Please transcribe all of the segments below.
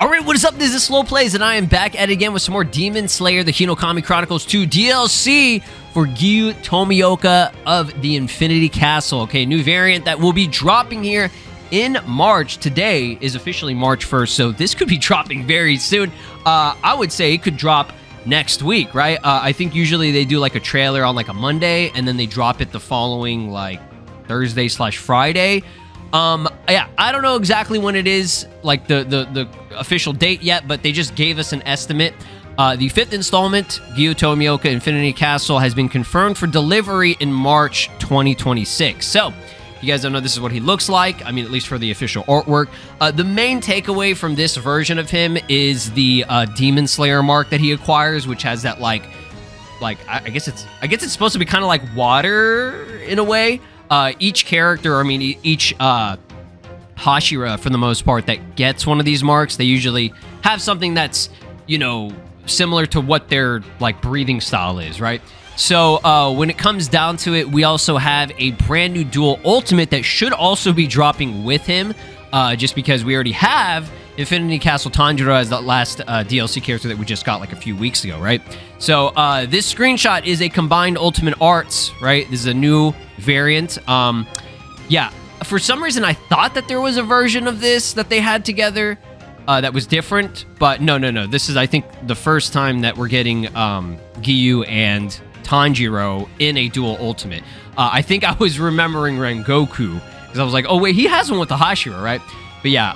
Alright, what is up? This is Slow Plays, and I am back at it again with some more Demon Slayer, the Hinokami Chronicles 2 DLC for Giyu Tomioka of the Infinity Castle. Okay, new variant that will be dropping here in March. Today is officially March 1st, so this could be dropping very soon. I would say it could drop next week, right? I think usually they do like a trailer on like a Monday, and then they drop it the following like Thursday/Friday. Yeah, I don't know exactly when it is, like the official date yet, but they just gave us an estimate. The 5th installment, Giyu Tomioka Infinity Castle, has been confirmed for delivery in March 2026. So, you guys don't know, this is what he looks like. I mean, at least for the official artwork. The main takeaway from this version of him is the Demon Slayer mark that he acquires, which has that like I guess it's supposed to be kind of like water in a way. Each character, I mean, each Hashira, for the most part, that gets one of these marks, they usually have something that's, you know, similar to what their, like, breathing style is, right? So, when it comes down to it, we also have a brand new dual ultimate that should also be dropping with him, just because we already have Infinity Castle Tanjiro as the last DLC character that we just got, like, a few weeks ago, right? So, this screenshot is a combined ultimate arts, right? This is a new variant. Yeah, for some reason I thought that there was a version of this that they had together that was different, but no. This is, I think, the first time that we're getting Giyu and Tanjiro in a dual ultimate. I think I was remembering Rengoku, because I was like, oh wait, he has one with the Hashira, right? But yeah,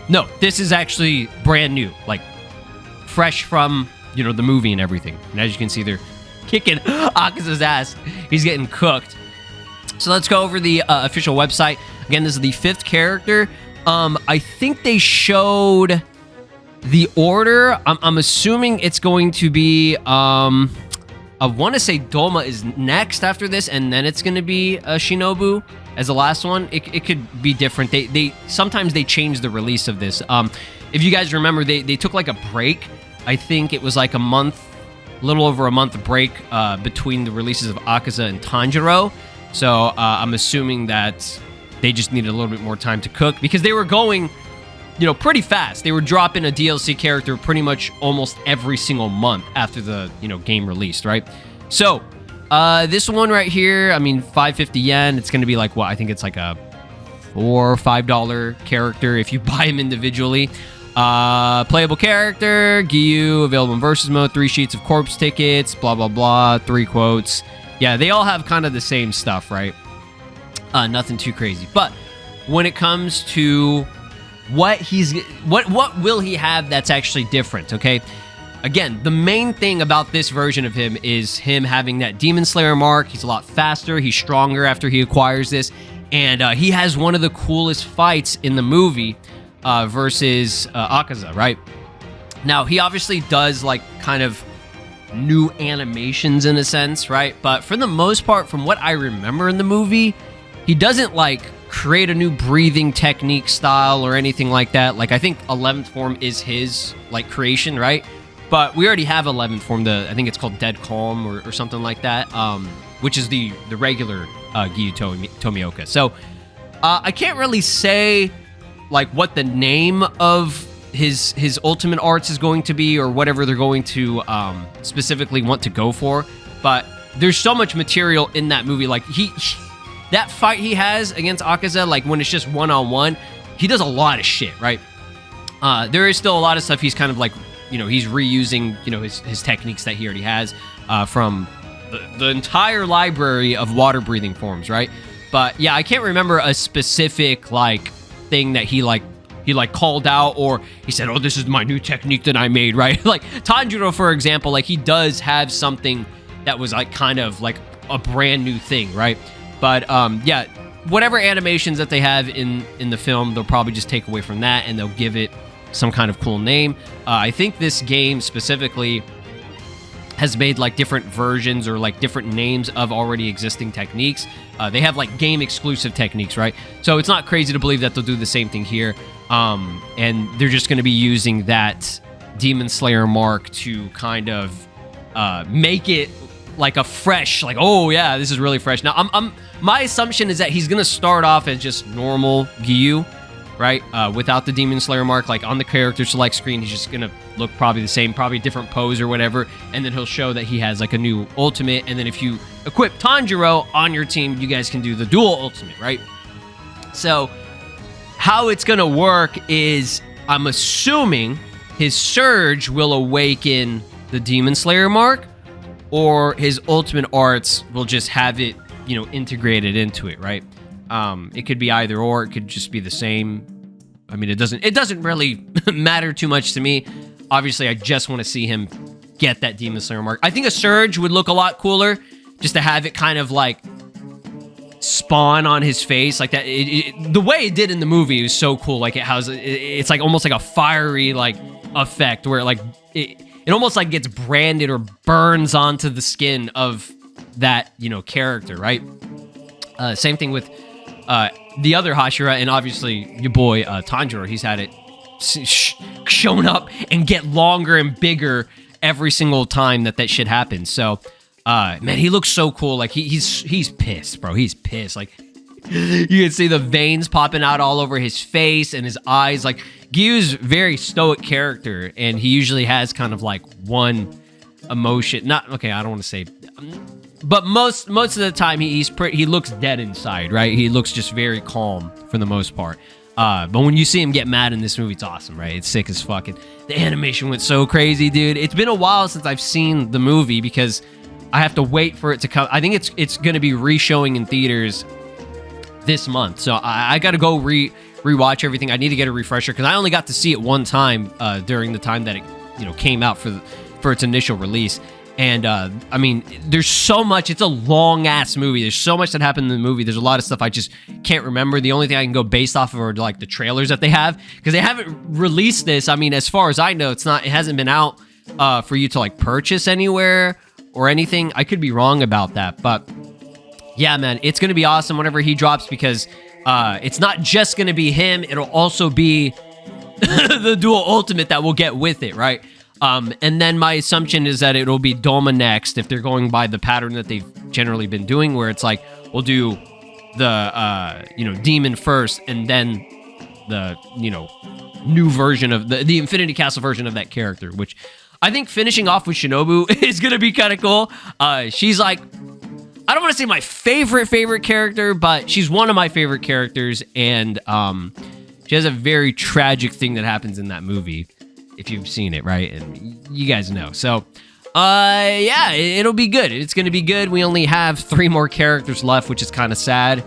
no, this is actually brand new, like fresh from, you know, the movie and everything. And as you can see, they're kicking Akaza's ass. He's getting cooked. So let's go over the official website. Again, this is the 5th character. I think they showed the order. I'm assuming it's going to be, I want to say Doma is next after this, and then it's going to be Shinobu as the last one. It could be different. They sometimes they change the release of this. If you guys remember, they took like a break. I think it was like a little over a month break between the releases of Akaza and Tanjiro. So I'm assuming that they just needed a little bit more time to cook, because they were going, you know, pretty fast. They were dropping a DLC character pretty much almost every single month after the, you know, game released, right? So this one right here, I mean, 550 yen. It's going to be like, what? I think it's like a $4 or $5 character if you buy him individually. Playable character, Giyu, available in versus mode, 3 sheets of corpse tickets, blah, blah, blah, 3 quotes. Yeah, they all have kind of the same stuff, right? Nothing too crazy. But when it comes to what will he have that's actually different, okay? Again, the main thing about this version of him is him having that Demon Slayer mark. He's a lot faster. He's stronger after he acquires this. And he has one of the coolest fights in the movie versus Akaza, right? Now, he obviously does, like, kind of new animations in a sense, right? But for the most part, from what I remember in the movie, he doesn't like create a new breathing technique style or anything like that. Like, I think 11th form is his like creation, right? But we already have 11th form. I think it's called Dead Calm or something like that, which is the regular Giyu Tomioka. So I can't really say like what the name of his ultimate arts is going to be, or whatever they're going to specifically want to go for, but there's so much material in that movie. Like that fight he has against Akaza, like when it's just one-on-one, he does a lot of shit, right? There is still a lot of stuff he's kind of like, you know, he's reusing, you know, his techniques that he already has from the entire library of water breathing forms, right? But yeah, I can't remember a specific like thing that he called out, or he said, oh, this is my new technique that I made, right? Like Tanjiro, for example, like he does have something that was like kind of like a brand new thing, right? But yeah, whatever animations that they have in the film, they'll probably just take away from that and they'll give it some kind of cool name. I think this game specifically has made like different versions or like different names of already existing techniques. They have like game exclusive techniques, right? So it's not crazy to believe that they'll do the same thing here. And they're just going to be using that Demon Slayer mark to kind of make it like a fresh, like, oh yeah, this is really fresh. Now, my assumption is that he's gonna start off as just normal Giyu, right? Without the Demon Slayer mark, like on the character select screen, he's just gonna look probably the same, probably different pose or whatever, and then he'll show that he has like a new ultimate, and then if you equip Tanjiro on your team, you guys can do the dual ultimate, right? So, how it's gonna work is, I'm assuming his Surge will awaken the Demon Slayer mark, or his ultimate arts will just have it, you know, integrated into it, right? It could be either or. It could just be the same. I mean, it doesn't really matter too much to me. Obviously, I just want to see him get that Demon Slayer mark. I think a Surge would look a lot cooler, just to have it kind of like spawn on his face like that. The way it did in the movie was so cool. Like it's like almost like a fiery like effect where like it almost like gets branded or burns onto the skin of that, you know, character, right? Same thing with the other Hashira, and obviously your boy Tanjiro. He's had it shown up and get longer and bigger every single time that shit happens. So, man, he looks so cool. Like he's pissed, bro. He's pissed. Like you can see the veins popping out all over his face and his eyes. Like Giyu's very stoic character, and he usually has kind of like one emotion. Not okay. I don't want to say, but most of the time he looks dead inside, right? He looks just very calm for the most part. But when you see him get mad in this movie, it's awesome, right? It's sick as fucking. The animation went so crazy, dude. It's been a while since I've seen the movie because I have to wait for it to come. I think it's going to be re-showing in theaters this month, so I got to go rewatch everything. I need to get a refresher because I only got to see it one time during the time that it, you know, came out for its initial release. And I mean, there's so much. It's a long ass movie. There's so much that happened in the movie. There's a lot of stuff I just can't remember. The only thing I can go based off of are like the trailers that they have, because they haven't released this. I mean, as far as I know, it hasn't been out for you to like purchase anywhere or anything. I could be wrong about that, but yeah, man, it's gonna be awesome whenever he drops, because it's not just gonna be him. It'll also be the dual ultimate that we'll get with it, right? And then my assumption is that it'll be Doma next, if they're going by the pattern that they've generally been doing, where it's like, we'll do the, you know, demon first, and then the, you know, new version of the Infinity Castle version of that character, which I think finishing off with Shinobu is going to be kind of cool. She's like, I don't want to say my favorite character, but she's one of my favorite characters, and she has a very tragic thing that happens in that movie, if you've seen it, right? And you guys know. So, yeah, it'll be good. It's going to be good. We only have 3 more characters left, which is kind of sad.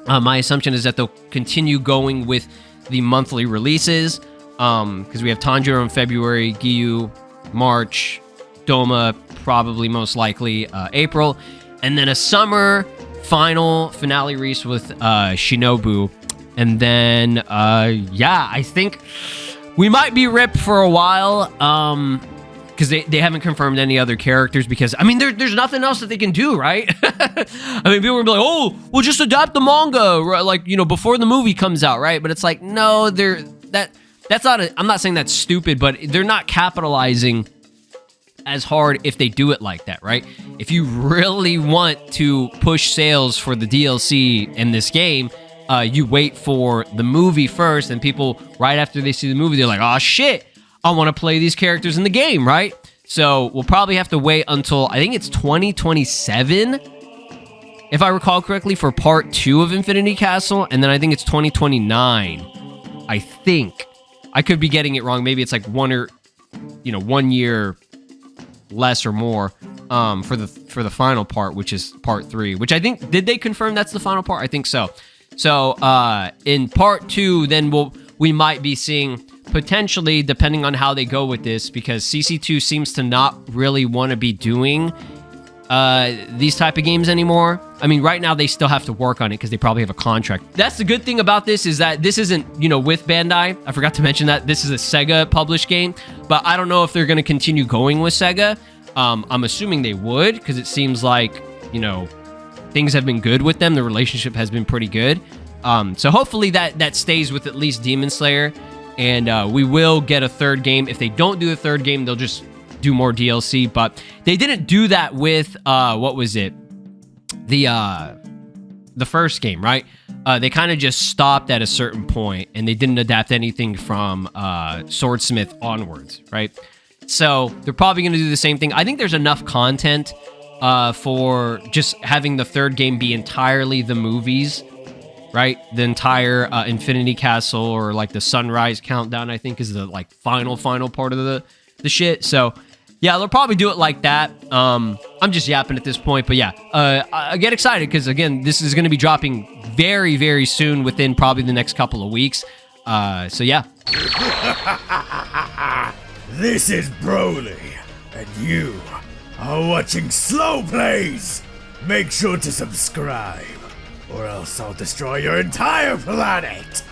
My assumption is that they'll continue going with the monthly releases, because we have Tanjiro in February, Giyu March, Doma probably most likely April, and then a summer finale release with Shinobu. And then, yeah, I think we might be ripped for a while, because they haven't confirmed any other characters, because, I mean, there's nothing else that they can do, right? I mean, people will be like, oh, we'll just adapt the manga, right? Like, you know, before the movie comes out, right? But it's like, no, that's not I'm not saying that's stupid, but they're not capitalizing as hard if they do it like that, right? If you really want to push sales for the DLC in this game, you wait for the movie first, and people, right after they see the movie, they're like, oh shit, I want to play these characters in the game, right? So we'll probably have to wait until, I think it's 2027, if I recall correctly, for part 2 of Infinity Castle, and then I think it's 2029, I think. I could be getting it wrong. Maybe it's like 1 year less or more for the final part, which is part 3, which I think, did they confirm that's the final part? I think so. So in part 2, then we might be seeing, potentially, depending on how they go with this, because CC2 seems to not really want to be doing these type of games anymore. I mean, right now they still have to work on it because they probably have a contract. That's the good thing about this, is that this isn't, you know, with Bandai. I forgot to mention that this is a Sega published game, but I don't know if they're going to continue going with Sega. I'm assuming they would, because it seems like, you know, things have been good with them. The relationship has been pretty good. So hopefully that stays with at least Demon Slayer, and we will get a third game. If they don't do a third game, they'll just do more DLC, but they didn't do that with what was it? The first game, right? They kind of just stopped at a certain point, and they didn't adapt anything from Swordsmith onwards, right? So they're probably going to do the same thing. I think there's enough content for just having the third game be entirely the movies, right? The entire Infinity Castle, or like the Sunrise Countdown, I think is the like final part of the shit. So yeah, they'll probably do it like that. I'm just yapping at this point, but yeah, I get excited because again, this is going to be dropping very, very soon, within probably the next couple of weeks. So yeah. This is Broly, and you are watching Slow Plays. Make sure to subscribe, or else I'll destroy your entire planet.